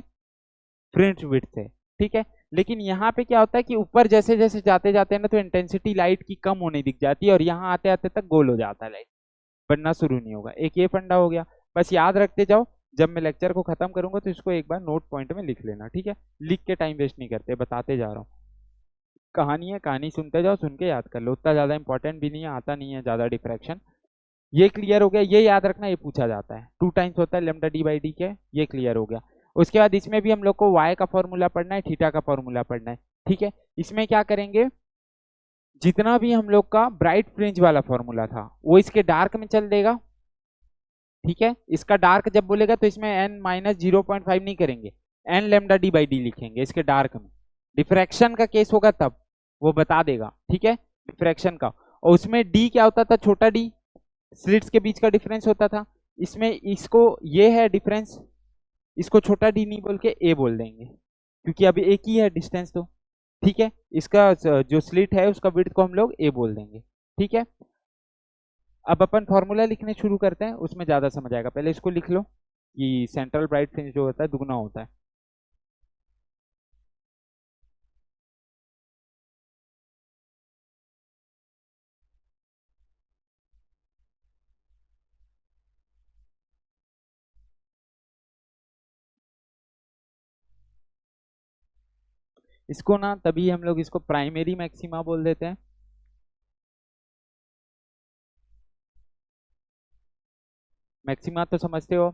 [SPEAKER 1] फ्रिंज विड्थ से। ठीक है, लेकिन यहाँ पे क्या होता है कि ऊपर जैसे जैसे जाते जाते हैं ना तो इंटेंसिटी लाइट की कम होने दिख जाती है, और यहाँ आते आते तक गोल हो जाता है लाइट, बनना शुरू नहीं होगा। एक ये फंडा हो गया, बस याद रखते जाओ, जब मैं लेक्चर को खत्म करूंगा तो इसको एक बार नोट पॉइंट में लिख लेना। ठीक है, लिख के टाइम वेस्ट नहीं करते, बताते जा रहा हूँ। कहानी है, कहानी सुनते जाओ, सुन के याद कर लो, उतना ज्यादा इंपॉर्टेंट भी नहीं है, आता नहीं है ज्यादा डिफ्रैक्शन। ये क्लियर हो गया, ये याद रखना, ये पूछा जाता है 2 टाइम्स होता है लेमडा डी बाई डी के, ये क्लियर हो गया। उसके बाद इसमें भी हम लोग को वाई का फॉर्मूला पढ़ना है, थीटा का फॉर्मूला पढ़ना है। ठीक है, इसमें क्या करेंगे, जितना भी हम लोग का ब्राइट फ्रिंज वाला फॉर्मूला था वो इसके डार्क में चल देगा। ठीक है, इसका डार्क जब बोलेगा तो इसमें n माइनस 0.5 नहीं करेंगे, n lambda D by D लिखेंगे इसके डार्क में। डिफ्रैक्शन का केस होगा तब वो बता देगा। ठीक है, डिफ्रैक्शन का, और उसमें d क्या होता था, छोटा d, स्लिट्स के बीच का डिफरेंस होता था। इसमें इसको ये है डिफरेंस, इसको छोटा d नहीं बोल के a बोल देंगे क्योंकि अब एक ही है डिस्टेंस तो। ठीक है, इसका जो स्लिट है उसका विड्थ को हम लोग a बोल देंगे। ठीक है, अब अपन फॉर्मूला लिखने शुरू करते हैं, उसमें ज्यादा समझ आएगा। पहले इसको लिख लो कि सेंट्रल ब्राइट फ्रिंज जो होता है दुगना होता है। इसको ना तभी हम लोग इसको प्राइमरी मैक्सिमा बोल देते हैं। मैक्सिमा तो समझते हो।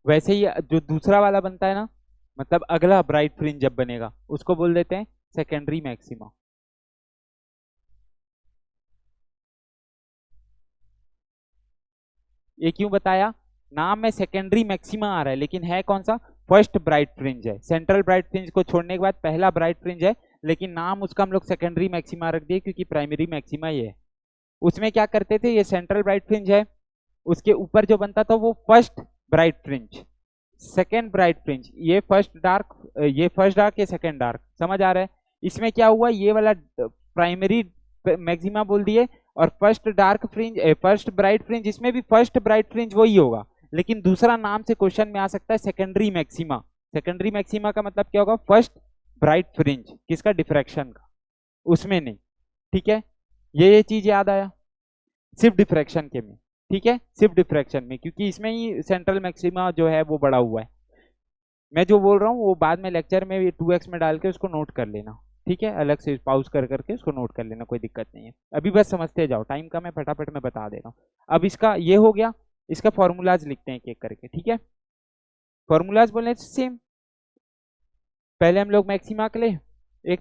[SPEAKER 1] वैसे ही जो दूसरा वाला बनता है ना, मतलब अगला ब्राइट फ्रिंज जब बनेगा उसको बोल देते हैं सेकेंडरी मैक्सिमा। ये क्यों बताया, नाम में सेकेंडरी मैक्सिमा आ रहा है लेकिन है कौन सा, फर्स्ट ब्राइट फ्रिंज है। सेंट्रल ब्राइट फ्रिंज को छोड़ने के बाद पहला ब्राइट फ्रिंज है, लेकिन नाम उसका हम लोग सेकेंडरी मैक्सिमा रख दिए क्योंकि प्राइमरी मैक्सिमा ये है। उसमें क्या करते थे, ये सेंट्रल ब्राइट फ्रिंज है, उसके ऊपर जो बनता था वो first bright fringe, second bright fringe, ये फर्स्ट डार्क, ये फर्स्ट डार्क, ये सेकेंड डार्क। समझ आ रहा है। इसमें क्या हुआ, ये वाला प्राइमरी मैक्सिमा बोल दिए, और first dark fringe, first bright fringe, इसमें भी फर्स्ट ब्राइट फ्रिंज वही होगा लेकिन दूसरा नाम से क्वेश्चन में आ सकता है सेकेंडरी मैक्सिमा। सेकेंडरी मैक्सिमा का मतलब क्या होगा, फर्स्ट ब्राइट फ्रिंज, किसका, डिफ्रैक्शन का, उसमें नहीं। ठीक है, ये चीज याद आया, सिर्फ डिफ्रैक्शन के में। ठीक है, सिर्फ डिफ्रैक्शन में, क्योंकि इसमें ही सेंट्रल मैक्सिमा जो है वो बड़ा हुआ है। मैं जो बोल रहा हूँ वो बाद में लेक्चर में 2x में डाल के उसको नोट कर लेना। ठीक है, अलग से पाउज कर करके उसको नोट कर लेना, कोई दिक्कत नहीं है। अभी बस समझते जाओ, टाइम कम है, फटाफट मैं बता दे रहा हूँ। अब इसका ये हो गया, इसका फॉर्मूलाज लिखते हैं एक एक करके। ठीक है, फॉर्मूलाज बोलने सेम, पहले हम लोग मैक्सिमा के लिए एक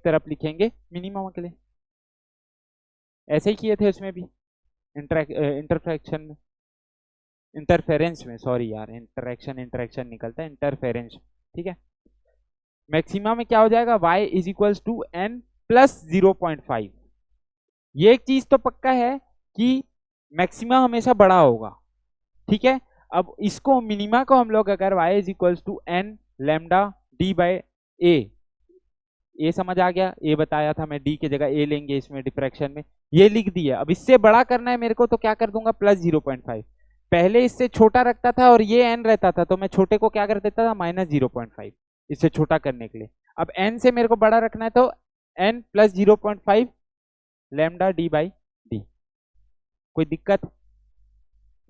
[SPEAKER 1] तरफ लिखेंगे मिनिमम के लिए, ऐसे ही किए थे उसमें भी, इंटरफ्रैक्शन में, इंटरफेरेंस में, सॉरी यार, इंटरेक्शन इंटरेक्शन निकलता है, इंटरफेरेंस। ठीक है, मैक्सिमा में क्या हो जाएगा, y is equals to n plus 0.5। ये एक चीज तो पक्का है कि मैक्सिमा हमेशा बड़ा होगा। ठीक है, अब इसको मिनिमा को हम लोग अगर y is equals to n lambda d by a समझ आ गया, ए बताया था मैं, डी की जगह ए लेंगे इसमें डिफ्रैक्शन में, ये लिख दिया। अब इससे बड़ा करना है मेरे को तो क्या कर दूंगा, प्लस 0.5। पहले इससे छोटा रखता था और ये एन रहता था तो मैं छोटे को क्या कर देता था, माइनस 0.5, इससे छोटा करने के लिए। अब एन से मेरे को बड़ा रखना है तो n plus 0.5 lambda D by d. कोई दिक्कत,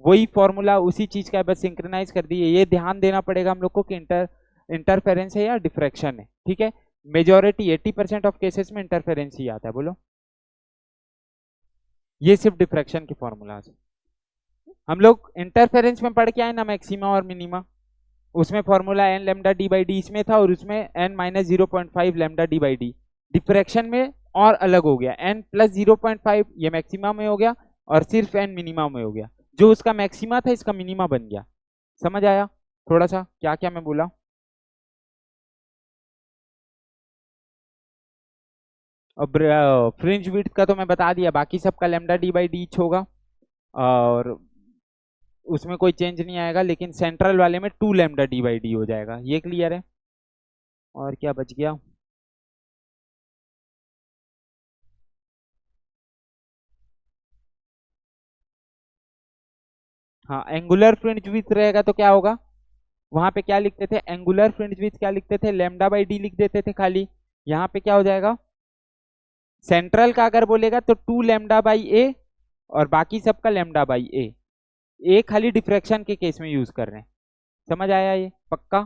[SPEAKER 1] वही फॉर्मूला उसी चीज का है, बस सिंक्रोनाइज कर दिए। ये ध्यान देना पड़ेगा हम लोग को कि इंटरफेरेंस है या डिफ्रैक्शन है। ठीक है, मेजोरिटी 80% ऑफ केसेस में इंटरफेरेंस ही आता है। बोलो, ये सिर्फ डिफ्रैक्शन के फॉर्मूलाज। हम लोग इंटरफेरेंस में पढ़ के आए ना मैक्सिमा और मिनिमा, उसमें formula n lambda D by d इसमें था और उसमें n minus 0.5 lambda D by d. Diffraction में और अलग हो गया, एन प्लस 0.5 ये मैक्सिमा में हो गया और सिर्फ एन मिनिमा में हो गया। जो उसका मैक्सिमा था इसका मिनिमा बन गया। समझ आया थोड़ा सा क्या क्या मैं बोला। और फ्रिंज विड्थ का तो मैं बता दिया, बाकी सबका लेमडा डी बाई डी होगा और उसमें कोई चेंज नहीं आएगा, लेकिन सेंट्रल वाले में 2 लेमडा डी बाई डी हो जाएगा। ये क्लियर है, और क्या बच गया, हाँ, एंगुलर फ्रिंज विड्थ रहेगा तो क्या होगा, वहां पे क्या लिखते थे, एंगुलर फ्रिंज विड्थ क्या लिखते थे, लेमडा बाई डी लिख देते थे खाली। यहाँ पे क्या हो जाएगा, सेंट्रल का अगर बोलेगा तो 2 लेमडा बाई ए और बाकी सबका लेमडा बाई ए खाली डिफ्रैक्शन के केस में यूज कर रहे हैं। समझ आया ये पक्का,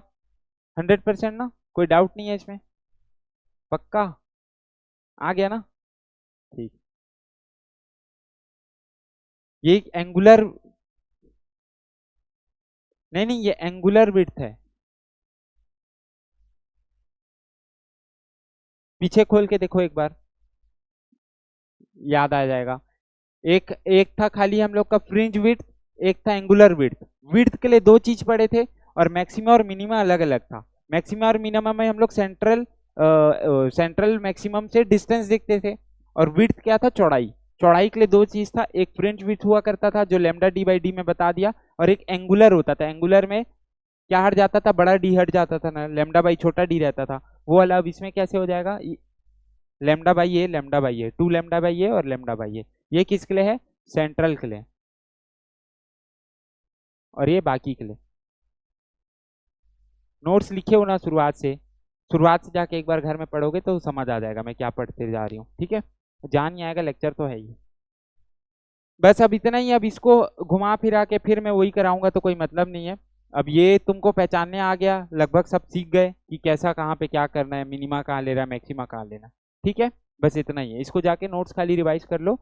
[SPEAKER 1] 100% ना, कोई डाउट नहीं है इसमें, पक्का आ गया ना। ठीक, ये एंगुलर, नहीं नहीं, ये एंगुलर विड्थ है, पीछे खोल के देखो एक बार, याद आ जाएगा। एक एक था खाली हम लोग का फ्रिंज विड्थ, एक था एंगुलर विड्थ। विड्थ के लिए दो चीज पड़े थे और मैक्सिमा और मिनिमा अलग अलग था। मैक्सिमा और मिनिमा में हम लोग सेंट्रल मैक्सिमम से डिस्टेंस देखते थे, और विड्थ क्या था, चौड़ाई। चौड़ाई के लिए दो चीज था, एक फ्रिंज विड्थ हुआ करता था जो लेमडा डी बाई डी में बता दिया, और एक एंगुलर होता था। एंगुलर में क्या हट जाता था, बड़ा डी हट जाता था ना, लेमडा बाई छोटा डी रहता था वो वाला। अब इसमें कैसे हो जाएगा, lambda by a, lambda by a, 2 lambda by a और लेमडा बाई ए। ये किसके लिए है, सेंट्रल के लिए, और ये बाकी के लिए। नोट्स लिखे हो ना शुरुआत से जाके एक बार घर में पढ़ोगे तो समझ आ जाएगा मैं क्या पढ़ते जा रही हूँ, ठीक है। जान नहीं आएगा, लेक्चर तो है ही। बस अब इतना ही। अब इसको घुमा फिरा के फिर मैं वही कराऊंगा तो कोई मतलब नहीं है। अब ये तुमको पहचानने आ गया, लगभग सब सीख गए कि कैसा कहाँ पे क्या करना है, मिनिमा कहाँ ले रहा है, मैक्सिमा कहाँ लेना, ठीक है। बस इतना ही है, इसको जाके नोट्स खाली रिवाइज कर लो,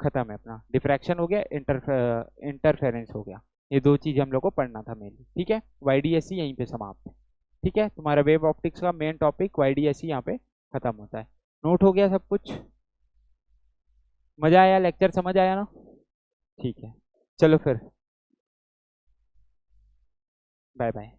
[SPEAKER 1] खत्म है अपना। डिफ्रैक्शन हो गया, इंटरफेरेंस हो गया, ये दो चीज हम लोग को पढ़ना था मेनली, ठीक है। वाईडीएससी यहीं पे समाप्त है, ठीक है। तुम्हारा वेब ऑप्टिक्स का मेन टॉपिक वाईडीएससी यहाँ पे खत्म होता है। नोट हो गया सब कुछ, मजा आया, लेक्चर समझ आया ना, ठीक है। चलो फिर, बाय बाय।